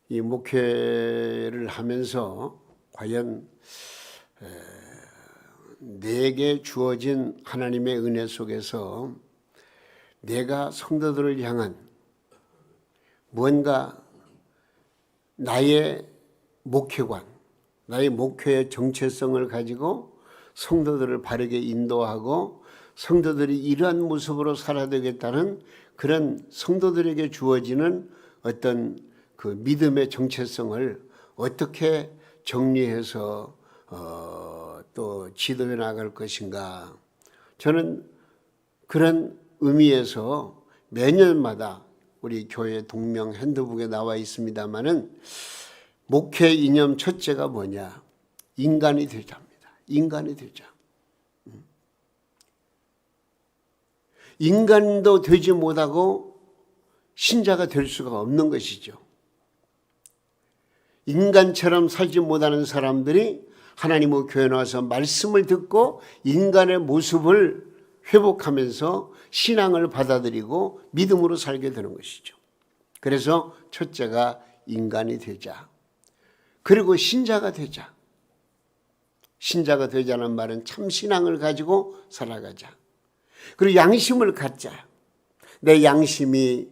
이 목회를 하면서 과연 내게 주어진 하나님의 은혜 속에서 내가 성도들을 향한 무언가 나의 목회관, 나의 목회의 정체성을 가지고 성도들을 바르게 인도하고 성도들이 이러한 모습으로 살아야 되겠다는 그런 성도들에게 주어지는 어떤 그 믿음의 정체성을 어떻게 정리해서 또 지도해 나갈 것인가. 저는 그런 의미에서 매년마다 우리 교회 동명 핸드북에 나와 있습니다마는 목회 이념 첫째가 뭐냐? 인간이 되자입니다. 인간이 되자. 인간도 되지 못하고 신자가 될 수가 없는 것이죠. 인간처럼 살지 못하는 사람들이 하나님의 교회에 나와서 말씀을 듣고 인간의 모습을 회복하면서 신앙을 받아들이고 믿음으로 살게 되는 것이죠. 그래서 첫째가 인간이 되자. 그리고 신자가 되자. 신자가 되자는 말은 참 신앙을 가지고 살아가자. 그리고 양심을 갖자. 내 양심이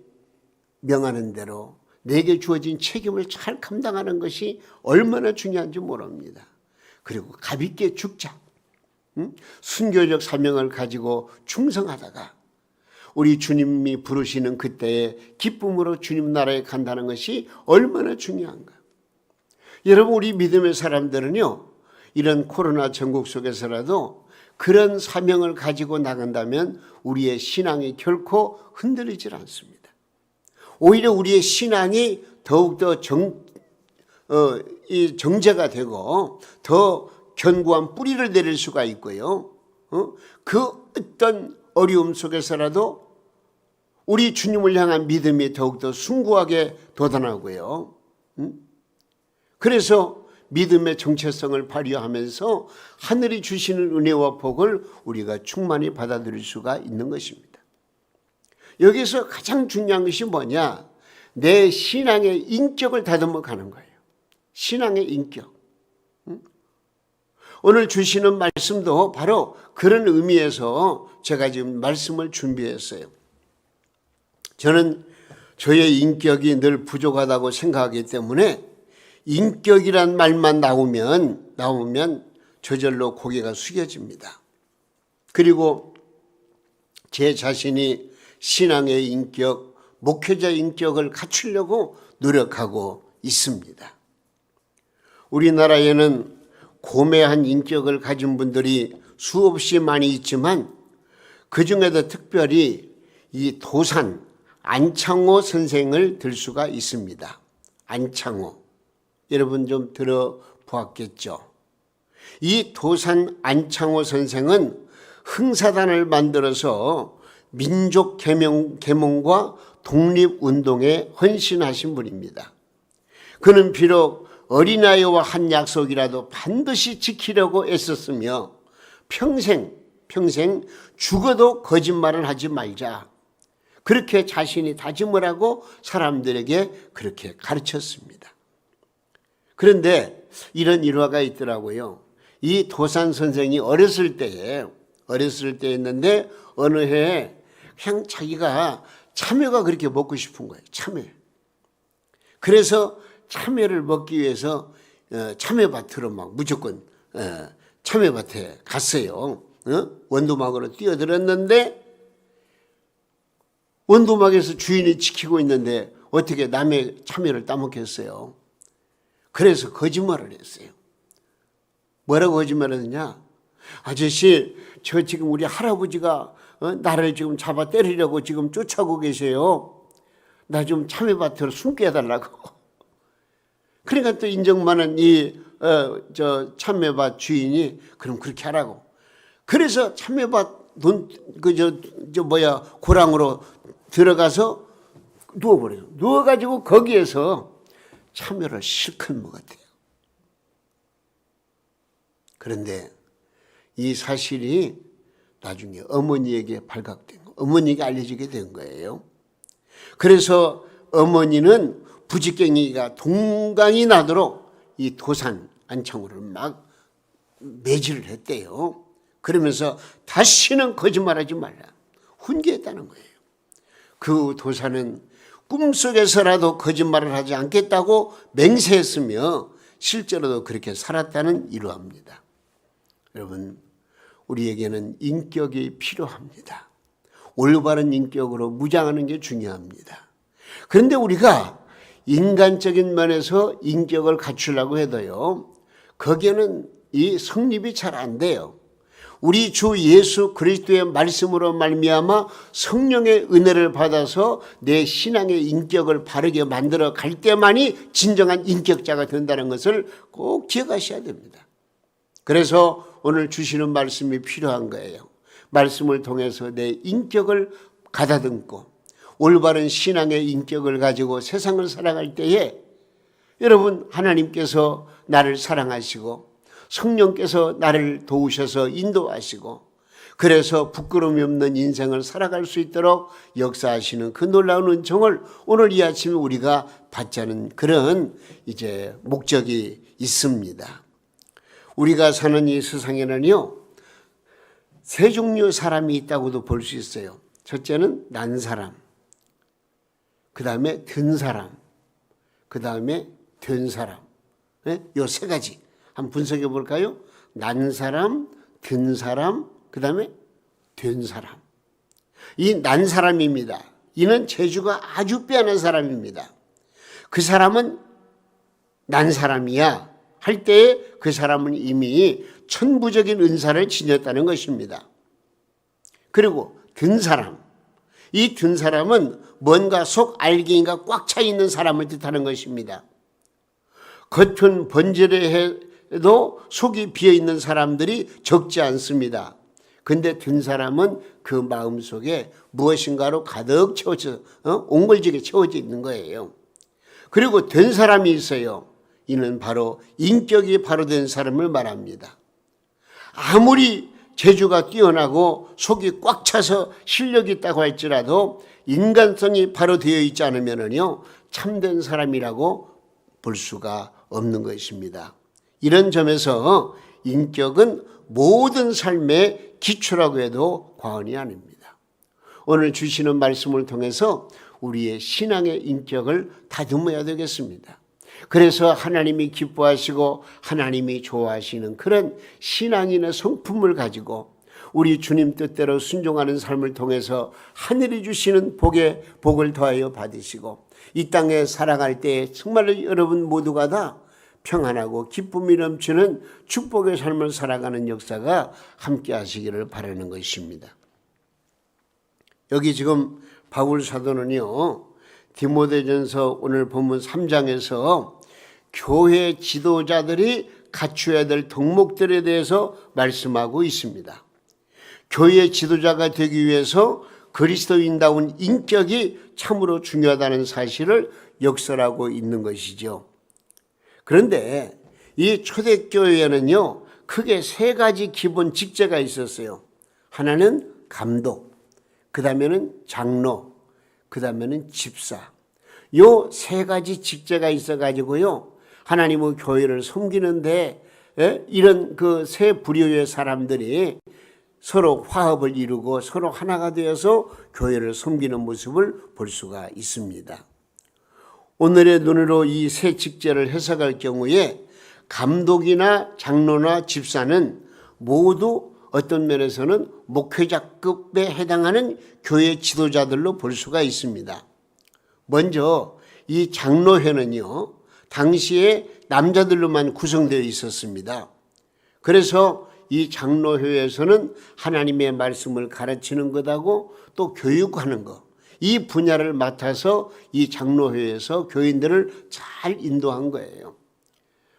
명하는 대로 내게 주어진 책임을 잘 감당하는 것이 얼마나 중요한지 모릅니다. 그리고 가볍게 죽자. 순교적 사명을 가지고 충성하다가 우리 주님이 부르시는 그때에 기쁨으로 주님 나라에 간다는 것이 얼마나 중요한가. 여러분, 우리 믿음의 사람들은요, 이런 코로나 전국 속에서라도 그런 사명을 가지고 나간다면 우리의 신앙이 결코 흔들리질 않습니다. 오히려 우리의 신앙이 더욱더 정제가 되고 더 견고한 뿌리를 내릴 수가 있고요. 그 어떤 어려움 속에서라도 우리 주님을 향한 믿음이 더욱더 숭고하게 돋아나고요. 그래서 믿음의 정체성을 발휘하면서 하늘이 주시는 은혜와 복을 우리가 충만히 받아들일 수가 있는 것입니다. 여기서 가장 중요한 것이 뭐냐? 내 신앙의 인격을 다듬어 가는 거예요. 신앙의 인격. 오늘 주시는 말씀도 바로 그런 의미에서 제가 지금 말씀을 준비했어요. 저는 저의 인격이 늘 부족하다고 생각하기 때문에 인격이란 말만 나오면 저절로 고개가 숙여집니다. 그리고 제 자신이 신앙의 인격, 목회자 인격을 갖추려고 노력하고 있습니다. 우리나라에는 고매한 인격을 가진 분들이 수없이 많이 있지만 그중에도 특별히 이 도산 안창호 선생을 들 수가 있습니다. 안창호. 여러분 좀 들어보았겠죠. 이 도산 안창호 선생은 흥사단을 만들어서 민족 계몽과 독립운동에 헌신하신 분입니다. 그는 비록 어린아이와 한 약속이라도 반드시 지키려고 애썼으며 평생 죽어도 거짓말을 하지 말자. 그렇게 자신이 다짐을 하고 사람들에게 그렇게 가르쳤습니다. 그런데 이런 일화가 있더라고요. 이 도산 선생이 어렸을 때에 있는데 어느 해에 그냥 자기가 참외가 그렇게 먹고 싶은 거예요. 참외. 그래서 참외를 먹기 위해서 참외밭으로 막 무조건 참외밭에 갔어요. 원두막으로 뛰어들었는데 원두막에서 주인이 지키고 있는데 어떻게 남의 참외를 따먹겠어요. 그래서 거짓말을 했어요. 뭐라고 거짓말했느냐? 아저씨, 저 지금 우리 할아버지가 나를 지금 잡아 때리려고 지금 쫓아오고 계세요. 나 좀 참외밭으로 숨게 해달라고. 그러니까 또 인정 많은 저 참외밭 주인이 그럼 그렇게 하라고. 그래서 참외밭 고랑으로 들어가서 누워버려요. 누워가지고 거기에서 참외를 실컷 먹었대요. 그런데 이 사실이 나중에 어머니에게 발각된 거, 어머니에게 알려지게 된 거예요. 그래서 어머니는 부지깽이가 동강이 나도록 이 도산 안창호를 막 매질을 했대요. 그러면서 다시는 거짓말하지 말라, 훈계했다는 거예요. 그 도산은 꿈속에서라도 거짓말을 하지 않겠다고 맹세했으며 실제로도 그렇게 살았다는 이루합니다. 여러분, 우리에게는 인격이 필요합니다. 올바른 인격으로 무장하는 게 중요합니다. 그런데 우리가 인간적인 면에서 인격을 갖추려고 해도요, 거기에는 이 성립이 잘 안 돼요. 우리 주 예수 그리스도의 말씀으로 말미암아 성령의 은혜를 받아서 내 신앙의 인격을 바르게 만들어 갈 때만이 진정한 인격자가 된다는 것을 꼭 기억하셔야 됩니다. 그래서 오늘 주시는 말씀이 필요한 거예요. 말씀을 통해서 내 인격을 가다듬고 올바른 신앙의 인격을 가지고 세상을 살아갈 때에 여러분, 하나님께서 나를 사랑하시고 성령께서 나를 도우셔서 인도하시고 그래서 부끄러움이 없는 인생을 살아갈 수 있도록 역사하시는 그 놀라운 은총을 오늘 이 아침에 우리가 받자는 그런 이제 목적이 있습니다. 우리가 사는 이 세상에는요, 세 종류의 사람이 있다고도 볼 수 있어요. 첫째는 난 사람, 그 다음에 든 사람, 그 다음에 된 사람. 요 세 가지 한번 분석해 볼까요? 난 사람, 든 사람, 그 다음에 된 사람. 이 난 사람입니다. 이는 재주가 아주 빼어난 사람입니다. 그 사람은 난 사람이야 할 때에 그 사람은 이미 천부적인 은사를 지녔다는 것입니다. 그리고 든 사람, 이 든 사람은 뭔가 속 알갱이가 꽉 차 있는 사람을 뜻하는 것입니다. 겉은 번지르 해도 속이 비어있는 사람들이 적지 않습니다. 근데 든 사람은 그 마음속에 무엇인가로 가득 채워져 옹골지게 채워져 있는 거예요. 그리고 된 사람이 있어요. 이는 바로 인격이 바로 된 사람을 말합니다. 아무리 재주가 뛰어나고 속이 꽉 차서 실력이 있다고 할지라도 인간성이 바로 되어 있지 않으면요, 참된 사람이라고 볼 수가 없는 것입니다. 이런 점에서 인격은 모든 삶의 기초라고 해도 과언이 아닙니다. 오늘 주시는 말씀을 통해서 우리의 신앙의 인격을 다듬어야 되겠습니다. 그래서 하나님이 기뻐하시고 하나님이 좋아하시는 그런 신앙인의 성품을 가지고 우리 주님 뜻대로 순종하는 삶을 통해서 하늘이 주시는 복을 더하여 받으시고 이 땅에 살아갈 때 정말로 여러분 모두가 다 평안하고 기쁨이 넘치는 축복의 삶을 살아가는 역사가 함께 하시기를 바라는 것입니다. 여기 지금 바울 사도는요, 디모데전서 오늘 본문 3장에서 교회 지도자들이 갖추어야 될 덕목들에 대해서 말씀하고 있습니다. 교회 지도자가 되기 위해서 그리스도인다운 인격이 참으로 중요하다는 사실을 역설하고 있는 것이죠. 그런데 이 초대교회에는요, 크게 세 가지 기본 직제가 있었어요. 하나는 감독, 그 다음에는 장로, 그 다음에는 집사. 요 세 가지 직제가 있어가지고요, 하나님의 교회를 섬기는데 이런 그 세 부류의 사람들이 서로 화합을 이루고 서로 하나가 되어서 교회를 섬기는 모습을 볼 수가 있습니다. 오늘의 눈으로 이 세 직제를 해석할 경우에 감독이나 장로나 집사는 모두 어떤 면에서는 목회자급에 해당하는 교회 지도자들로 볼 수가 있습니다. 먼저 이 장로회는요, 당시에 남자들로만 구성되어 있었습니다. 그래서 이 장로회에서는 하나님의 말씀을 가르치는 것하고 또 교육하는 것, 이 분야를 맡아서 이 장로회에서 교인들을 잘 인도한 거예요.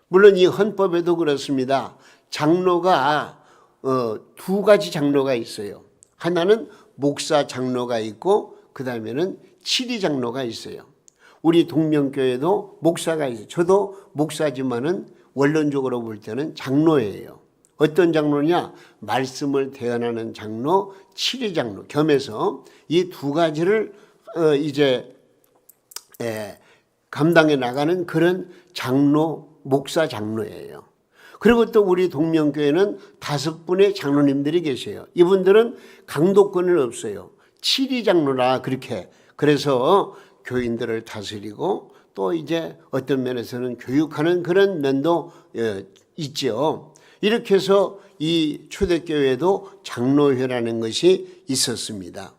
물론 이 헌법에도 그렇습니다. 장로가 두 가지 장로가 있어요. 하나는 목사 장로가 있고 그 다음에는 치리 장로가 있어요. 우리 동명교회도 목사가 있어요. 저도 목사지만은 원론적으로 볼 때는 장로예요. 어떤 장로냐? 말씀을 대언하는 장로, 치리 장로 겸해서 이 두 가지를 이제 감당해 나가는 그런 장로, 목사 장로예요. 그리고 또 우리 동명교회는 5분의 장로님들이 계세요. 이분들은 강도권은 없어요. 7위 장로라 그렇게. 그래서 교인들을 다스리고 또 이제 어떤 면에서는 교육하는 그런 면도 있죠. 이렇게 해서 이 초대교회도 장로회라는 것이 있었습니다.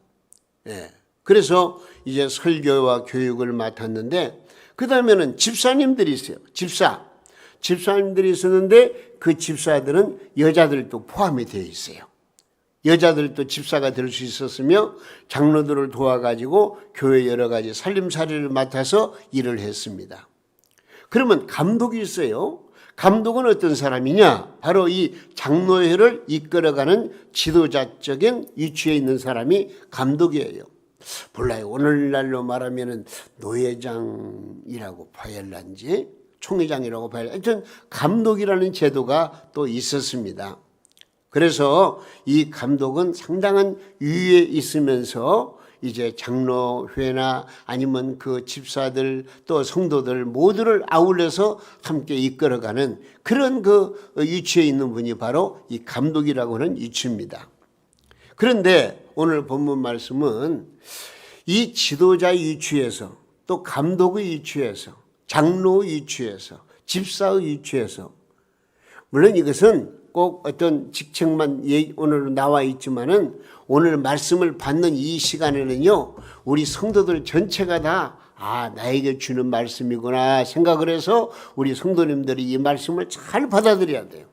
그래서 이제 설교와 교육을 맡았는데 그 다음에는 집사님들이 있어요. 집사님들이 있었는데 그 집사들은 여자들도 포함이 되어 있어요. 여자들도 집사가 될 수 있었으며 장로들을 도와가지고 교회 여러 가지 살림살이를 맡아서 일을 했습니다. 그러면 감독이 있어요. 감독은 어떤 사람이냐? 바로 이 장로회를 이끌어가는 지도자적인 위치에 있는 사람이 감독이에요. 몰라요. 오늘날로 말하면 노회장이라고 봐야 할지 총회장이라고 봐야 할지 하여튼 감독이라는 제도가 또 있었습니다. 그래서 이 감독은 상당한 위에 있으면서 이제 장로회나 아니면 그 집사들 또 성도들 모두를 아울러서 함께 이끌어가는 그런 그 위치에 있는 분이 바로 이 감독이라고 하는 위치입니다. 그런데 오늘 본문 말씀은 이 지도자의 위치에서 또 감독의 위치에서 장로의 위치에서 집사의 위치에서 물론 이것은 꼭 어떤 직책만 오늘 나와 있지만은 오늘 말씀을 받는 이 시간에는요 우리 성도들 전체가 다 나에게 주는 말씀이구나 생각을 해서 우리 성도님들이 이 말씀을 잘 받아들여야 돼요.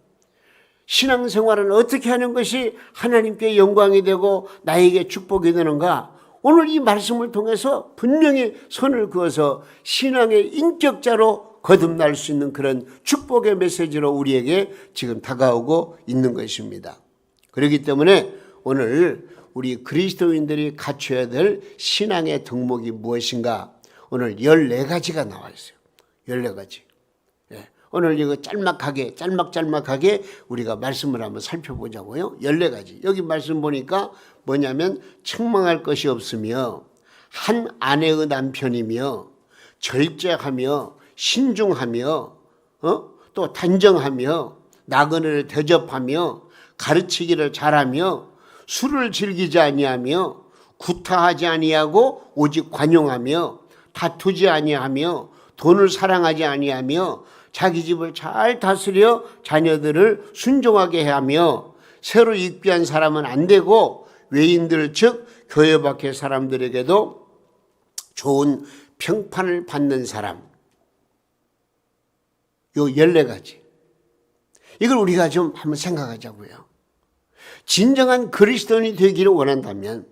신앙생활은 어떻게 하는 것이 하나님께 영광이 되고 나에게 축복이 되는가? 오늘 이 말씀을 통해서 분명히 선을 그어서 신앙의 인격자로 거듭날 수 있는 그런 축복의 메시지로 우리에게 지금 다가오고 있는 것입니다. 그렇기 때문에 오늘 우리 그리스도인들이 갖춰야 될 신앙의 덕목이 무엇인가? 오늘 14가지가 나와 있어요. 14가지. 오늘 이거 짤막하게 우리가 말씀을 한번 살펴보자고요. 14가지. 여기 말씀 보니까 뭐냐면 책망할 것이 없으며 한 아내의 남편이며 절제하며 신중하며 또 단정하며 나그네를 대접하며 가르치기를 잘하며 술을 즐기지 아니하며 구타하지 아니하고 오직 관용하며 다투지 아니하며 돈을 사랑하지 아니하며 자기 집을 잘 다스려 자녀들을 순종하게 하며 새로 입교한 사람은 안 되고 외인들 즉 교회 밖의 사람들에게도 좋은 평판을 받는 사람. 요 14가지. 이걸 우리가 좀 한번 생각하자고요. 진정한 그리스도인이 되기를 원한다면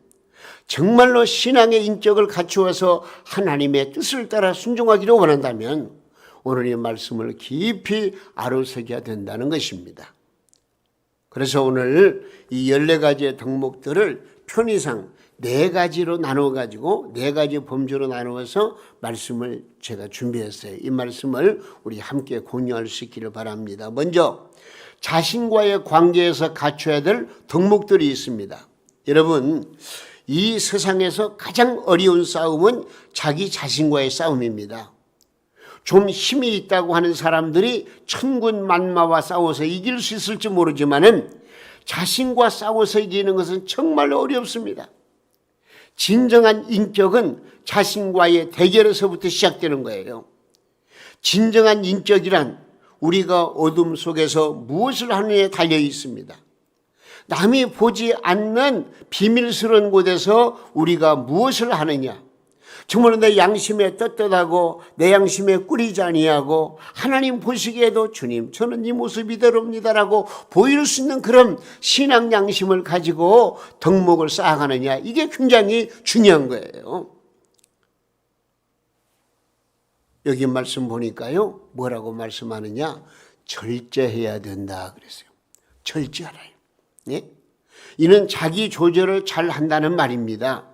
정말로 신앙의 인격을 갖추어서 하나님의 뜻을 따라 순종하기를 원한다면 오늘 이 말씀을 깊이 아로새겨야 된다는 것입니다. 그래서 오늘 이 14가지의 덕목들을 편의상 4가지로 나누어가지고 4가지 범주로 나누어서 말씀을 제가 준비했어요. 이 말씀을 우리 함께 공유할 수 있기를 바랍니다. 먼저 자신과의 관계에서 갖춰야 될 덕목들이 있습니다. 여러분, 이 세상에서 가장 어려운 싸움은 자기 자신과의 싸움입니다. 좀 힘이 있다고 하는 사람들이 천군 만마와 싸워서 이길 수 있을지 모르지만은 자신과 싸워서 이기는 것은 정말 어렵습니다. 진정한 인격은 자신과의 대결에서부터 시작되는 거예요. 진정한 인격이란 우리가 어둠 속에서 무엇을 하느냐에 달려 있습니다. 남이 보지 않는 비밀스러운 곳에서 우리가 무엇을 하느냐, 정말 내 양심에 떳떳하고 내 양심에 꿀이지 아니하고 하나님 보시기에도 주님 저는 이 모습 이대로입니다라고 보일 수 있는 그런 신앙 양심을 가지고 덕목을 쌓아가느냐, 이게 굉장히 중요한 거예요. 여기 말씀 보니까요 뭐라고 말씀하느냐, 절제해야 된다 그랬어요. 절제하라. 예? 이는 자기 조절을 잘 한다는 말입니다.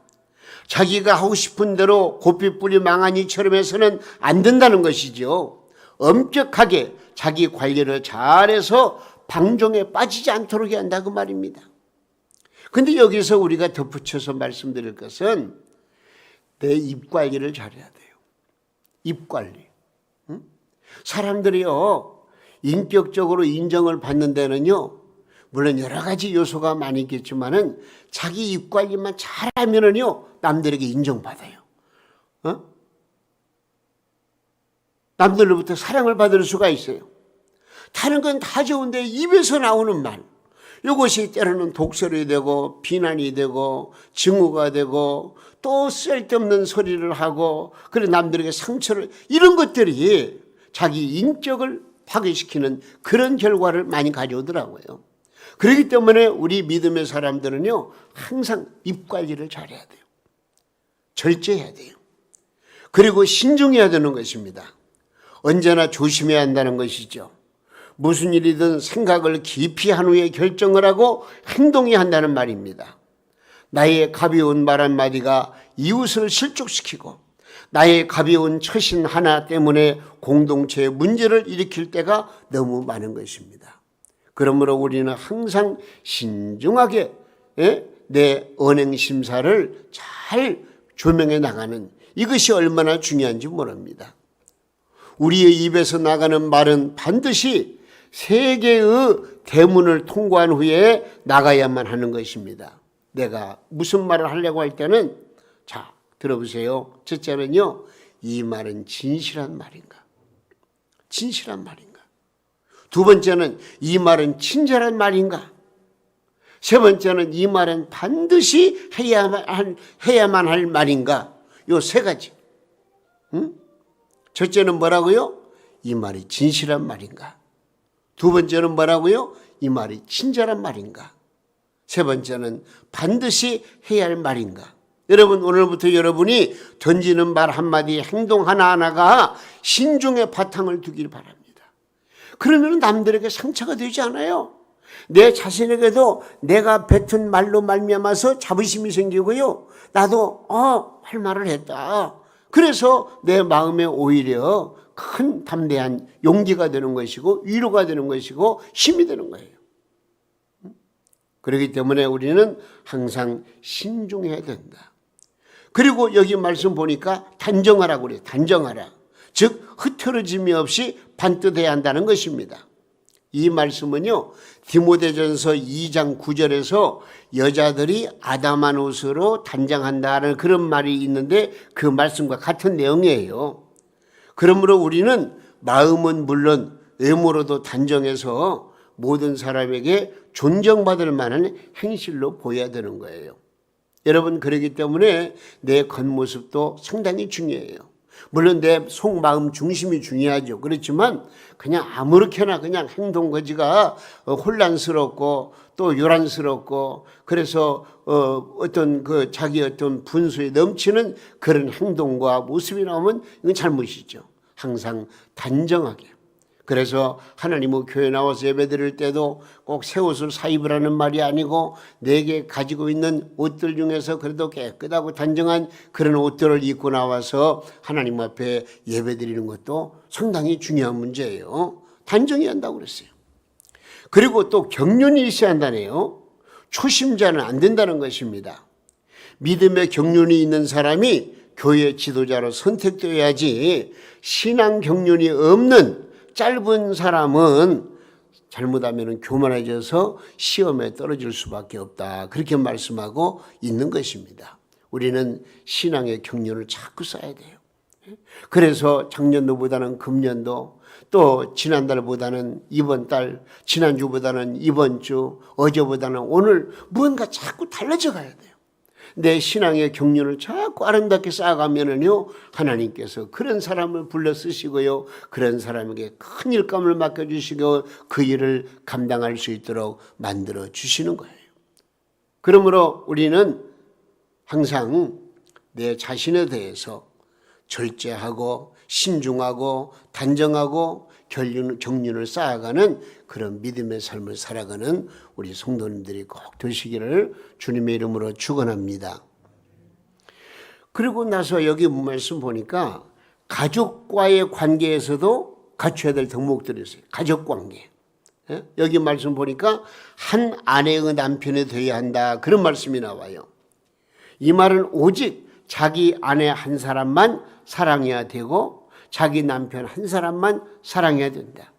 자기가 하고 싶은 대로 고삐뿌리 망아니처럼 해서는 안 된다는 것이죠. 엄격하게 자기 관리를 잘해서 방종에 빠지지 않도록 해야 한다 그 말입니다. 그런데 여기서 우리가 덧붙여서 말씀드릴 것은 내 입 관리를 잘해야 돼요. 입 관리. 사람들이요, 인격적으로 인정을 받는 데는요, 물론 여러 가지 요소가 많이 있겠지만은 자기 입 관리만 잘하면은요, 남들에게 인정받아요. 남들로부터 사랑을 받을 수가 있어요. 다른 건 다 좋은데 입에서 나오는 말, 이것이 때로는 독설이 되고 비난이 되고 증오가 되고 또 쓸데없는 소리를 하고 그래 남들에게 상처를, 이런 것들이 자기 인격을 파괴시키는 그런 결과를 많이 가져오더라고요. 그렇기 때문에 우리 믿음의 사람들은요, 항상 입 관리를 잘해야 돼요. 절제해야 돼요. 그리고 신중해야 되는 것입니다. 언제나 조심해야 한다는 것이죠. 무슨 일이든 생각을 깊이 한 후에 결정을 하고 행동해야 한다는 말입니다. 나의 가벼운 말 한마디가 이웃을 실족시키고 나의 가벼운 처신 하나 때문에 공동체의 문제를 일으킬 때가 너무 많은 것입니다. 그러므로 우리는 항상 신중하게 내 언행 심사를 잘 조명해 나가는, 이것이 얼마나 중요한지 모릅니다. 우리의 입에서 나가는 말은 반드시 세 개의 대문을 통과한 후에 나가야만 하는 것입니다. 내가 무슨 말을 하려고 할 때는, 자, 들어보세요. 첫째는요, 이 말은 진실한 말인가? 진실한 말인가? 두 번째는 이 말은 친절한 말인가? 세 번째는 이 말은 반드시 해야만 할 말인가? 요 세 가지. 첫째는 뭐라고요? 이 말이 진실한 말인가? 두 번째는 뭐라고요? 이 말이 친절한 말인가? 세 번째는 반드시 해야 할 말인가? 여러분, 오늘부터 여러분이 던지는 말 한마디, 행동 하나하나가 신중의 바탕을 두길 바랍니다. 그러면 남들에게 상처가 되지 않아요. 내 자신에게도 내가 뱉은 말로 말미암아서 자부심이 생기고요, 나도 할 말을 했다. 그래서 내 마음에 오히려 큰 담대한 용기가 되는 것이고 위로가 되는 것이고 힘이 되는 거예요. 그렇기 때문에 우리는 항상 신중해야 된다. 그리고 여기 말씀 보니까 단정하라고 그래요. 단정하라. 즉 흐트러짐이 없이 반듯해야 한다는 것입니다. 이 말씀은요, 디모데전서 2장 9절에서 여자들이 아담한 옷으로 단정한다는 그런 말이 있는데 그 말씀과 같은 내용이에요. 그러므로 우리는 마음은 물론 외모로도 단정해서 모든 사람에게 존경받을 만한 행실로 보여야 되는 거예요. 여러분, 그렇기 때문에 내 겉모습도 상당히 중요해요. 물론 내 속마음 중심이 중요하죠. 그렇지만 그냥 아무렇게나 그냥 행동 거지가 혼란스럽고 또 요란스럽고 그래서 어떤 그 자기 어떤 분수에 넘치는 그런 행동과 모습이 나오면 이건 잘못이죠. 항상 단정하게. 그래서 하나님의 교회 나와서 예배드릴 때도 꼭 새 옷을 사입으라는 말이 아니고 내게 가지고 있는 옷들 중에서 그래도 깨끗하고 단정한 그런 옷들을 입고 나와서 하나님 앞에 예배드리는 것도 상당히 중요한 문제예요. 단정해야 한다고 그랬어요. 그리고 또 경륜이 있어야 한다네요. 초심자는 안 된다는 것입니다. 믿음의 경륜이 있는 사람이 교회 지도자로 선택되어야지, 신앙 경륜이 없는 짧은 사람은 잘못하면 교만해져서 시험에 떨어질 수밖에 없다. 그렇게 말씀하고 있는 것입니다. 우리는 신앙의 경륜을 자꾸 쌓아야 돼요. 그래서 작년도보다는 금년도, 또 지난달보다는 이번 달, 지난주보다는 이번 주, 어제보다는 오늘 무언가 자꾸 달라져 가야 돼요. 내 신앙의 경륜을 자꾸 아름답게 쌓아가면은요, 하나님께서 그런 사람을 불러 쓰시고요, 그런 사람에게 큰 일감을 맡겨주시고 그 일을 감당할 수 있도록 만들어 주시는 거예요. 그러므로 우리는 항상 내 자신에 대해서 절제하고 신중하고 단정하고 경륜을 쌓아가는 그런 믿음의 삶을 살아가는 우리 성도님들이 꼭 되시기를 주님의 이름으로 축원합니다. 그리고 나서 여기 말씀 보니까 가족과의 관계에서도 갖춰야 될 덕목들이 있어요. 가족관계. 여기 말씀 보니까 한 아내의 남편이 되어야 한다, 그런 말씀이 나와요. 이 말은 오직 자기 아내 한 사람만 사랑해야 되고 자기 남편 한 사람만 사랑해야 된다.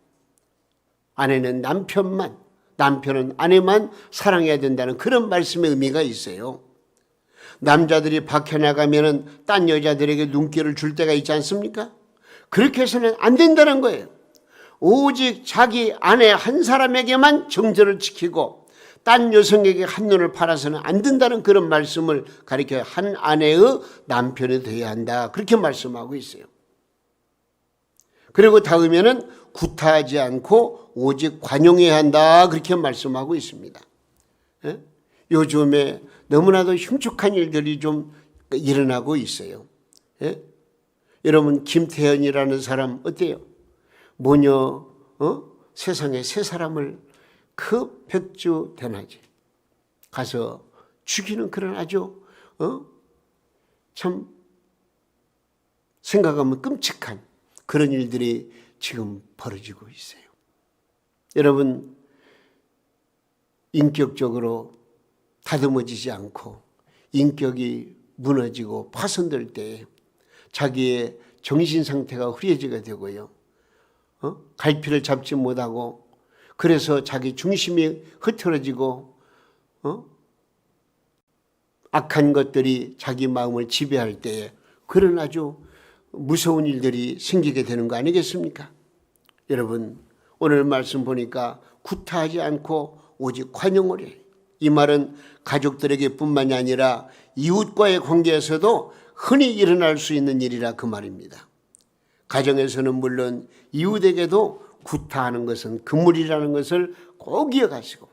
아내는 남편만, 남편은 아내만 사랑해야 된다는 그런 말씀의 의미가 있어요. 남자들이 밖에 나가면은 딴 여자들에게 눈길을 줄 때가 있지 않습니까? 그렇게 해서는 안 된다는 거예요. 오직 자기 아내 한 사람에게만 정절을 지키고 딴 여성에게 한눈을 팔아서는 안 된다는 그런 말씀을 가리켜 한 아내의 남편이 되어야 한다. 그렇게 말씀하고 있어요. 그리고 다음에는 구타하지 않고 오직 관용해야 한다. 그렇게 말씀하고 있습니다. 예? 요즘에 너무나도 흉측한 일들이 좀 일어나고 있어요. 예? 여러분 김태현이라는 사람 어때요? 모녀 세상에 세 사람을 그 백주 대낮에 가서 죽이는 그런 아주 참 생각하면 끔찍한 그런 일들이 지금 벌어지고 있어요. 여러분 인격적으로 다듬어지지 않고 인격이 무너지고 파손될 때 자기의 정신 상태가 흐려지게 되고요. 갈피를 잡지 못하고 그래서 자기 중심이 흐트러지고 악한 것들이 자기 마음을 지배할 때에 그런 아주 무서운 일들이 생기게 되는 거 아니겠습니까? 여러분 오늘 말씀 보니까 구타하지 않고 오직 관용을 해. 이 말은 가족들에게 뿐만이 아니라 이웃과의 관계에서도 흔히 일어날 수 있는 일이라 그 말입니다. 가정에서는 물론 이웃에게도 구타하는 것은 금물이라는 것을 꼭 기억하시고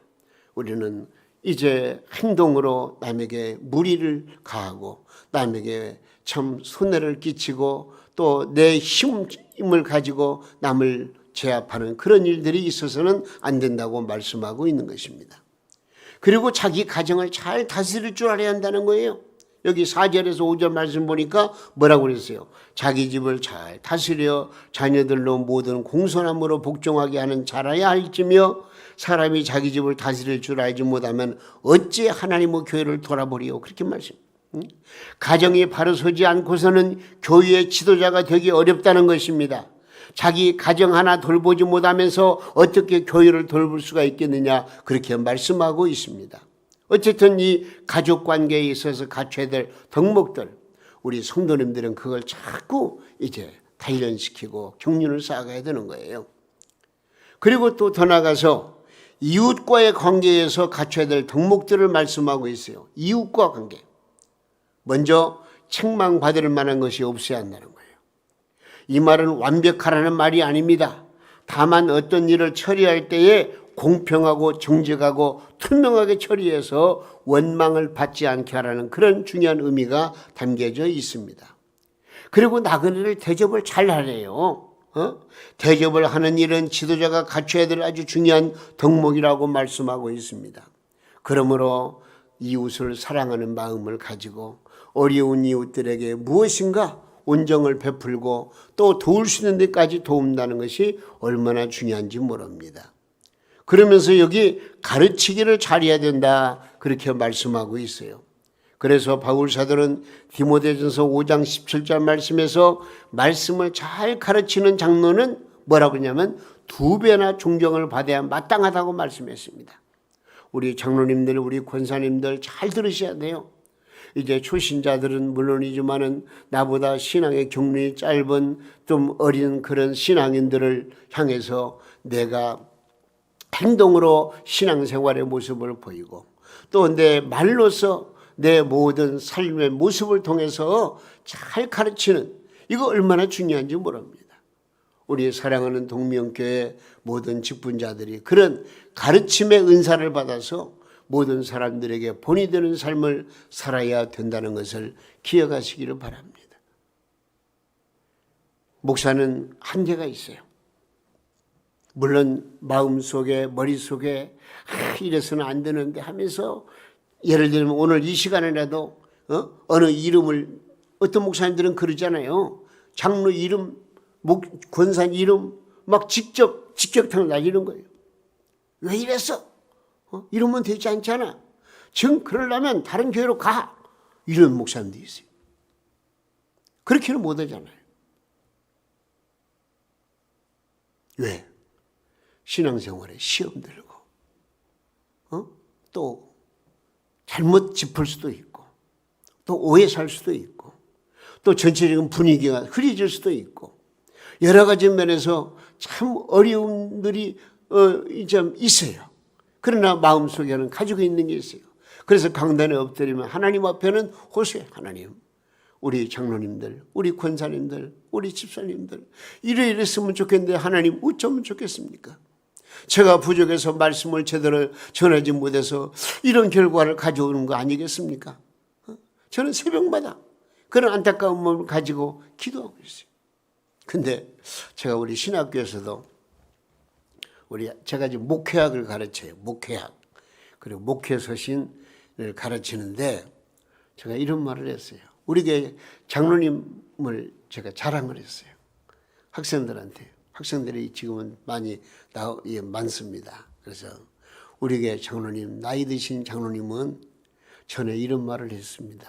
우리는 이제 행동으로 남에게 무리를 가하고 남에게 참 손해를 끼치고 또 내 힘을 가지고 남을 제압하는 그런 일들이 있어서는 안 된다고 말씀하고 있는 것입니다. 그리고 자기 가정을 잘 다스릴 줄 알아야 한다는 거예요. 여기 4절에서 5절 말씀 보니까 뭐라고 그랬어요? 자기 집을 잘 다스려 자녀들로 모든 공손함으로 복종하게 하는 자라야 할지며 사람이 자기 집을 다스릴 줄 알지 못하면 어찌 하나님의 교회를 돌아보리요. 그렇게 말씀. 가정이 바로 서지 않고서는 교회의 지도자가 되기 어렵다는 것입니다. 자기 가정 하나 돌보지 못하면서 어떻게 교회를 돌볼 수가 있겠느냐 그렇게 말씀하고 있습니다. 어쨌든 이 가족 관계에 있어서 갖춰야 될 덕목들 우리 성도님들은 그걸 자꾸 이제 단련시키고 경륜을 쌓아가야 되는 거예요. 그리고 또 더 나가서 이웃과의 관계에서 갖춰야 될 덕목들을 말씀하고 있어요. 이웃과 관계. 먼저 책망받을 만한 것이 없어야 한다는 거예요. 이 말은 완벽하라는 말이 아닙니다. 다만 어떤 일을 처리할 때에 공평하고 정직하고 투명하게 처리해서 원망을 받지 않게 하라는 그런 중요한 의미가 담겨져 있습니다. 그리고 나그네를 대접을 잘 하래요. 대접을 하는 일은 지도자가 갖춰야 될 아주 중요한 덕목이라고 말씀하고 있습니다. 그러므로 이웃을 사랑하는 마음을 가지고 어려운 이웃들에게 무엇인가 온정을 베풀고 또 도울 수 있는 데까지 도움다는 것이 얼마나 중요한지 모릅니다. 그러면서 여기 가르치기를 잘해야 된다 그렇게 말씀하고 있어요. 그래서 바울 사도는 디모데전서 5장 17절 말씀에서 말씀을 잘 가르치는 장로는 뭐라고 하냐면 2배나 존경을 받아야 마땅하다고 말씀했습니다. 우리 장로님들 우리 권사님들 잘 들으셔야 돼요. 이제 초신자들은 물론이지만은 나보다 신앙의 경륜이 짧은 좀 어린 그런 신앙인들을 향해서 내가 행동으로 신앙생활의 모습을 보이고 또 내 말로서 내 모든 삶의 모습을 통해서 잘 가르치는 이거 얼마나 중요한지 모릅니다. 우리 사랑하는 동명교회 모든 직분자들이 그런 가르침의 은사를 받아서 모든 사람들에게 본이 되는 삶을 살아야 된다는 것을 기억하시기를 바랍니다. 목사는 한계가 있어요. 물론 마음속에 머릿속에 이래서는 안 되는데 하면서 예를 들면 오늘 이 시간에라도 어느 이름을 어떤 목사님들은 그러잖아요. 장로 이름, 권사 이름 막 직격탄을 날리는 거예요. 왜 이랬어? 이러면 되지 않잖아. 지금 그러려면 다른 교회로 가. 이런 목사님도 있어요. 그렇게는 못 하잖아요. 왜? 신앙생활에 시험 들고 또 잘못 짚을 수도 있고 또 오해 살 수도 있고 또 전체적인 분위기가 흐려질 수도 있고 여러 가지 면에서 참 어려움들이 좀 있어요. 그러나 마음속에는 가지고 있는 게 있어요. 그래서 강단에 엎드리면 하나님 앞에는 호소해. 하나님, 우리 장로님들, 우리 권사님들, 우리 집사님들 이랬으면 좋겠는데 하나님 어쩌면 좋겠습니까? 제가 부족해서 말씀을 제대로 전하지 못해서 이런 결과를 가져오는 거 아니겠습니까? 저는 새벽마다 그런 안타까운 마음을 가지고 기도하고 있어요. 근데 제가 우리 신학교에서도 제가 지금 목회학을 가르쳐요. 목회학. 그리고 목회서신을 가르치는데 제가 이런 말을 했어요. 우리 교회 장로님을 제가 자랑을 했어요. 학생들한테. 학생들이 지금은 많습니다. 그래서 우리 교회 장로님, 나이 드신 장로님은 전에 이런 말을 했습니다.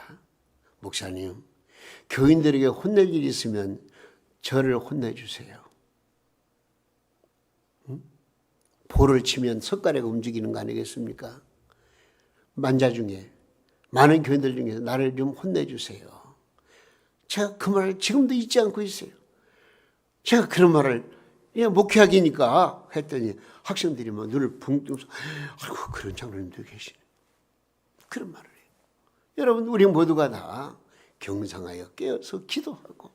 목사님, 교인들에게 혼낼 일이 있으면 저를 혼내주세요. 볼을 치면 석가래가 움직이는 거 아니겠습니까? 만자 중에 많은 교인들 중에서 나를 좀 혼내주세요. 제가 그 말을 지금도 잊지 않고 있어요. 제가 그런 말을 목회학이니까 했더니 학생들이 막 눈을 붕 뜨면서 아이고 그런 장로님도 계시네. 그런 말을 해요. 여러분 우리 모두가 다 경상하여 깨어서 기도하고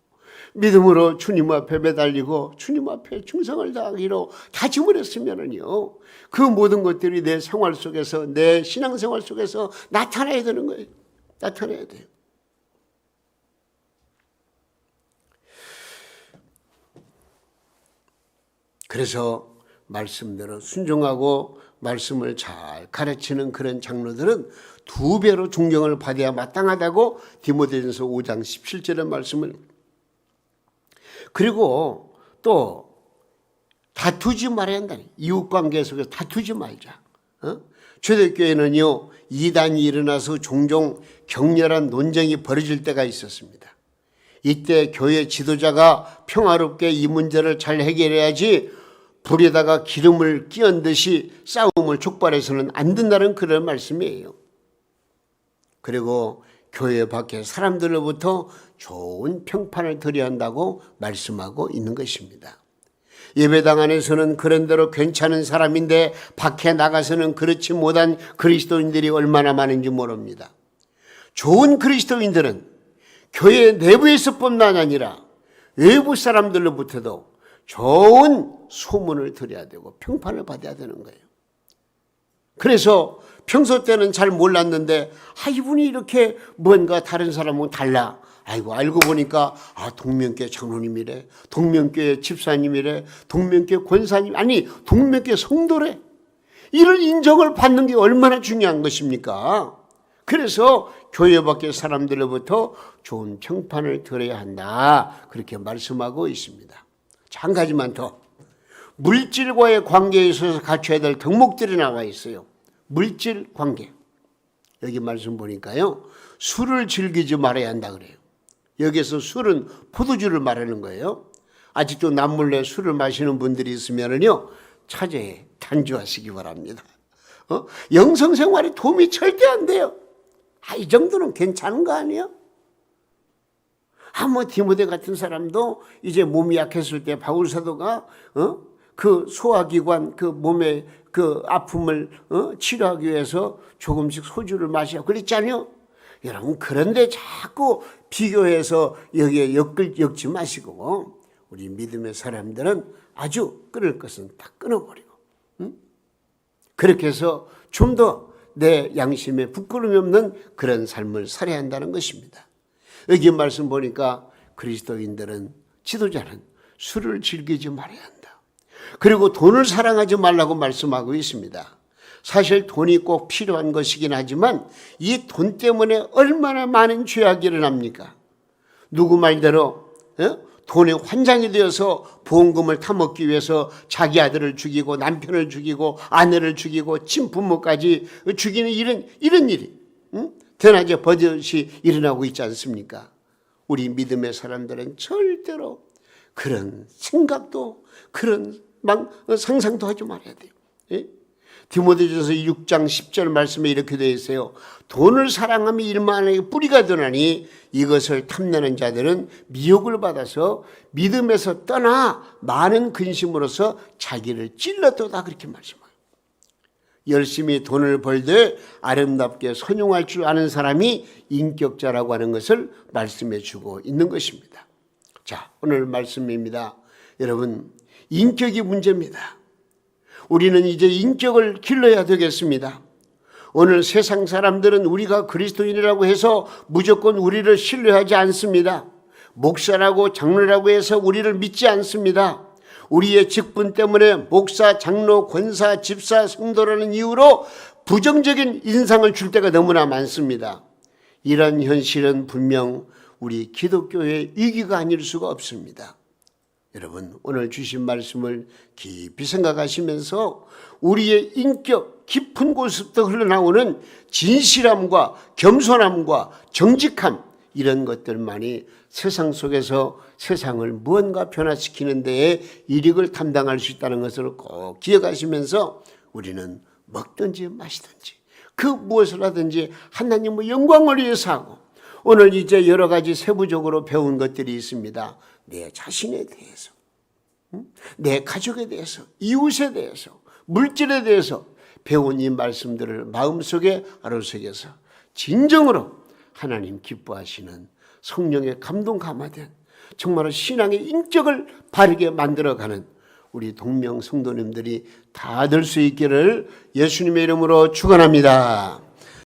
믿음으로 주님 앞에 매달리고 주님 앞에 충성을 다하기로 다짐을 했으면은요, 그 모든 것들이 내 생활 속에서, 내 신앙생활 속에서 나타나야 되는 거예요. 나타나야 돼요. 그래서 말씀대로 순종하고 말씀을 잘 가르치는 그런 장로들은 2배로 존경을 받아야 마땅하다고 디모데전서 5장 17절의 말씀을. 그리고 또 다투지 말아야 한다니. 이웃관계 속에서 다투지 말자. 초대교회는요, 이단이 일어나서 종종 격렬한 논쟁이 벌어질 때가 있었습니다. 이때 교회 지도자가 평화롭게 이 문제를 잘 해결해야지 불에다가 기름을 끼얹 듯이 싸움을 촉발해서는 안 된다는 그런 말씀이에요. 그리고 교회 밖에 사람들로부터 좋은 평판을 드려야 한다고 말씀하고 있는 것입니다. 예배당 안에서는 그런대로 괜찮은 사람인데 밖에 나가서는 그렇지 못한 그리스도인들이 얼마나 많은지 모릅니다. 좋은 그리스도인들은 교회 내부에서뿐만 아니라 외부 사람들로부터도 좋은 소문을 드려야 되고 평판을 받아야 되는 거예요. 그래서 평소 때는 잘 몰랐는데 이분이 이렇게 뭔가 다른 사람은 달라. 아이고 알고 보니까 동명교회 장로님이래, 동명교회 집사님이래, 동명교회 권사님, 아니 동명교회 성도래. 이런 인정을 받는 게 얼마나 중요한 것입니까? 그래서 교회 밖의 사람들로부터 좋은 평판을 들어야 한다, 그렇게 말씀하고 있습니다. 자, 한 가지만 더. 물질과의 관계에 있어서 갖춰야 될 덕목들이 나와 있어요. 물질 관계. 여기 말씀 보니까요, 술을 즐기지 말아야 한다 그래요. 여기서 술은 포도주를 말하는 거예요. 아직도 남몰래 술을 마시는 분들이 있으면은요, 차제에 단주하시기 바랍니다. 영성생활에 도움이 절대 안 돼요. 이 정도는 괜찮은 거 아니에요? 뭐 디모데 같은 사람도 이제 몸이 약했을 때 바울 사도가 그 소화기관, 그 몸의 그 아픔을 치료하기 위해서 조금씩 소주를 마시고 그랬잖아요. 여러분, 그런데 자꾸 비교해서 여기에 엮지 마시고, 우리 믿음의 사람들은 아주 끊을 것은 다 끊어버리고, 그렇게 해서 좀 더 내 양심에 부끄러움이 없는 그런 삶을 살아야 한다는 것입니다. 여기 말씀 보니까 그리스도인들은, 지도자는 술을 즐기지 말아야 한다. 그리고 돈을 사랑하지 말라고 말씀하고 있습니다. 사실 돈이 꼭 필요한 것이긴 하지만 이 돈 때문에 얼마나 많은 죄악이 일어납니까? 누구 말대로 돈에 환장이 되어서 보험금을 타먹기 위해서 자기 아들을 죽이고 남편을 죽이고 아내를 죽이고 친부모까지 죽이는 이런 일이 대낮에 버젓이 일어나고 있지 않습니까? 우리 믿음의 사람들은 절대로 그런 생각도, 그런 막 상상도 하지 말아야 돼요. 예? 디모데전서 6장 10절 말씀에 이렇게 되어 있어요. 돈을 사랑하며 일만하게 뿌리가 되나니 이것을 탐내는 자들은 미혹을 받아서 믿음에서 떠나 많은 근심으로서 자기를 찔렀도다, 그렇게 말씀해요. 열심히 돈을 벌되 아름답게 선용할 줄 아는 사람이 인격자라고 하는 것을 말씀해 주고 있는 것입니다. 자, 오늘 말씀입니다. 여러분, 인격이 문제입니다. 우리는 이제 인격을 길러야 되겠습니다. 오늘 세상 사람들은 우리가 그리스도인이라고 해서 무조건 우리를 신뢰하지 않습니다. 목사라고 장로라고 해서 우리를 믿지 않습니다. 우리의 직분 때문에 목사, 장로, 권사, 집사, 성도라는 이유로 부정적인 인상을 줄 때가 너무나 많습니다. 이런 현실은 분명 우리 기독교의 위기가 아닐 수가 없습니다. 여러분, 오늘 주신 말씀을 깊이 생각하시면서 우리의 인격 깊은 곳부터 흘러나오는 진실함과 겸손함과 정직함, 이런 것들만이 세상 속에서 세상을 무언가 변화시키는 데에 이익을 담당할 수 있다는 것을 꼭 기억하시면서 우리는 먹든지 마시든지 그 무엇을 하든지 하나님의 영광을 위해서 하고, 오늘 이제 여러 가지 세부적으로 배운 것들이 있습니다. 내 자신에 대해서, 내 가족에 대해서, 이웃에 대해서, 물질에 대해서 배운 이 말씀들을 마음속에 아로새겨서 진정으로 하나님 기뻐하시는 성령의 감동 감화된 정말로 신앙의 인격을 바르게 만들어가는 우리 동명 성도님들이 다 될 수 있기를 예수님의 이름으로 축원합니다.